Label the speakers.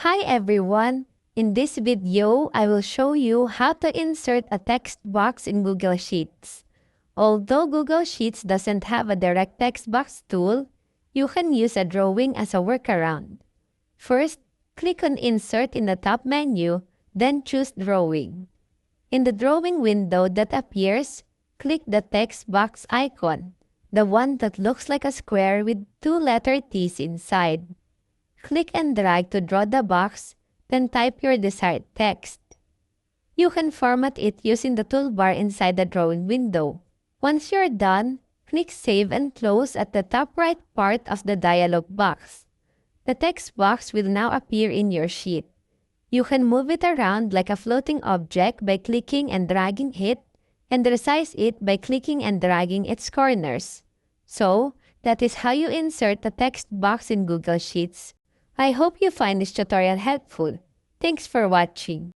Speaker 1: Hi everyone! In this video, I will show you how to insert a text box in Google Sheets. Although Google Sheets doesn't have a direct text box tool, you can use a drawing as a workaround. First, click on Insert in the top menu, then choose Drawing. In the drawing window that appears, click the text box icon, the one that looks like a square with two letter T's inside. Click and drag to draw the box, then type your desired text. You can format it using the toolbar inside the drawing window. Once you're done, click Save and Close at the top right part of the dialog box. The text box will now appear in your sheet. You can move it around like a floating object by clicking and dragging it, and resize it by clicking and dragging its corners. So, that is how you insert a text box in Google Sheets. I hope you find this tutorial helpful. Thanks for watching.